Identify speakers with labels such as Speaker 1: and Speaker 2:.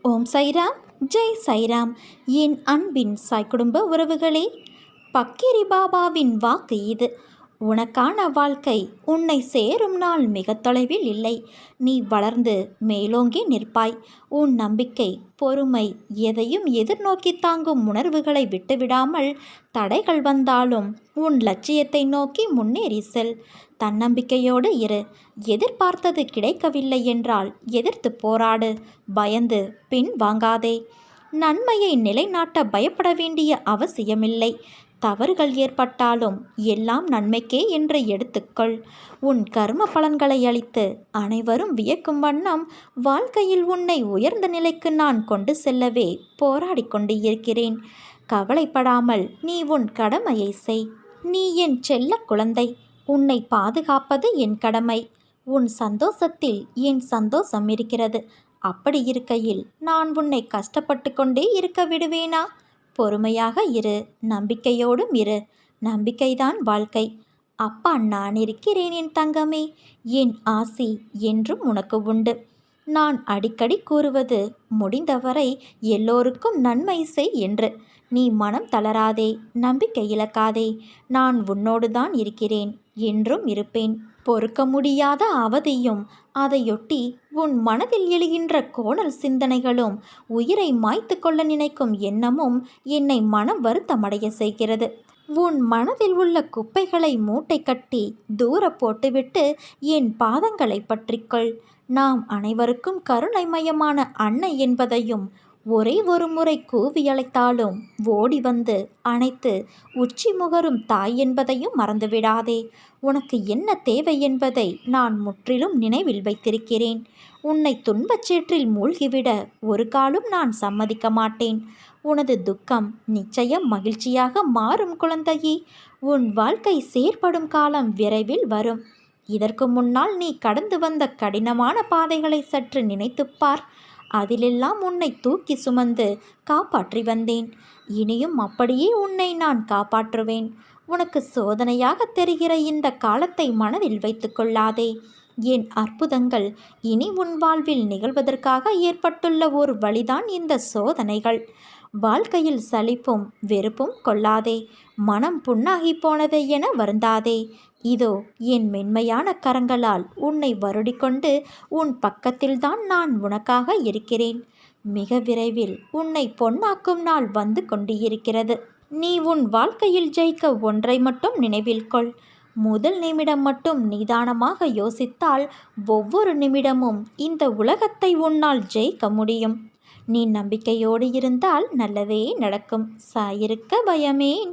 Speaker 1: ஓம் சைராம், ஜெய் சைராம். என் அன்பின் சாய் குடும்ப உறவுகளே, பக்கிரி பாபாவின் வாக்கு இது. உனக்கான வாழ்க்கை உன்னை சேரும் நாள் மிக தொலைவில் இல்லை. நீ வளர்ந்து மேலோங்கி நிற்பாய். உன் நம்பிக்கை, பொறுமை, எதையும் எதிர்நோக்கி தாங்கும் உணர்வுகளை விட்டுவிடாமல் தடைகள் வந்தாலும் உன் லட்சியத்தை நோக்கி முன்னேறி செல். தன்னம்பிக்கையோடு இரு. எதிர்பார்த்தது கிடைக்கவில்லை என்றால் எதிர்த்து போராடு. பயந்து பின் வாங்காதே. நன்மையை நிலைநாட்ட பயப்பட வேண்டிய அவசியமில்லை. தவறுகள் ஏற்பட்டாலும் எல்லாம் நன்மைக்கே என்று எடுத்துக்கொள். உன் கர்ம பலன்களை அளித்து அனைவரும் வியக்கும் வண்ணம் வாழ்க்கையில் உன்னை உயர்ந்த நிலைக்கு நான் கொண்டு செல்லவே போராடி கொண்டு இருக்கிறேன். கவலைப்படாமல் நீ உன் கடமையை செய். நீ என் செல்ல குழந்தை. உன்னை பாதுகாப்பது என் கடமை. உன் சந்தோஷத்தில் என் சந்தோஷம் இருக்கிறது. அப்படி இருக்கையில் நான் உன்னை கஷ்டப்பட்டு கொண்டே இருக்க விடுவேனா? பொறுமையாக இரு. நம்பிக்கையோடும் இரு. நம்பிக்கைதான் வாழ்க்கை. அப்பா நான் இருக்கிறேன் என் தங்கமே. என் ஆசி என்றும் உனக்கு உண்டு. நான் அடிக்கடி கூறுவது முடிந்தவரை எல்லோருக்கும் நன்மை செய் என்று. நீ மனம் தளராதே, நம்பிக்கை இழக்காதே. நான் உன்னோடு தான் இருக்கிறேன், என்றும் இருப்பேன். பொறுக்க முடியாத அவதியும் அதையொட்டி உன் மனதில் எழுகின்ற கோணல் சிந்தனைகளும் உயிரை மாய்த்து கொள்ள நினைக்கும் எண்ணமும் என்னை மனம் வருத்தமடைய செய்கிறது. உன் மனதில் உள்ள குப்பைகளை மூட்டை கட்டி தூர போட்டுவிட்டு என் பாதங்களை பற்றிக்கொள். நாம் அனைவருக்கும் கருணைமயமான அன்னை என்பதையும் ஒரே ஒரு முறை கூவி அழைத்தாலும் ஓடி வந்து அணைத்து உச்சி முகரும் தாய் என்பதையும் மறந்துவிடாதே. உனக்கு என்ன தேவை என்பதை நான் முற்றிலும் நினைவில் வைத்திருக்கிறேன். உன்னை துன்பச்சேற்றில் மூழ்கிவிட ஒரு காலும் நான் சம்மதிக்க மாட்டேன். உனது துக்கம் நிச்சயம் மகிழ்ச்சியாக மாறும் குழந்தையே. உன் வாழ்க்கை செயற்படும் காலம் விரைவில் வரும். இதற்கு முன்னால் நீ கடந்து வந்த கடினமான பாதைகளை சற்று நினைத்துப்பார். அதிலெல்லாம் உன்னை தூக்கி சுமந்து காப்பாற்றி வந்தேன். இனியும் அப்படியே உன்னை நான் காப்பாற்றுவேன். உனக்கு சோதனையாக தெரிகிற இந்த காலத்தை மனதில் வைத்து கொள்ளாதே. என் அற்புதங்கள் இனி உன் வாழ்வில் நிகழ்வதற்காக ஏற்பட்டுள்ள ஒரு வழிதான் இந்த சோதனைகள். வாழ்க்கையில் சலிப்பும் வெறுப்பும் கொள்ளாதே. மனம் புண்ணாகி போனதை என வருந்தாதே. இதோ என் மென்மையான கரங்களால் உன்னை வருடிக்கொண்டு உன் பக்கத்தில்தான் நான் உனக்காக இருக்கிறேன். மிக விரைவில் உன்னை பொன்னாக்கும் நாள் வந்து கொண்டு இருக்கிறது. நீ உன் வாழ்க்கையில் ஜெயிக்க ஒன்றை மட்டும் நினைவில் கொள். முதல் நிமிடம் மட்டும் நிதானமாக யோசித்தால் ஒவ்வொரு நிமிடமும் இந்த உலகத்தை உன்னால் ஜெயிக்க முடியும். நீ நம்பிக்கையோடு இருந்தால் நல்லதே நடக்கும். சாயிருக்க பயமேன்.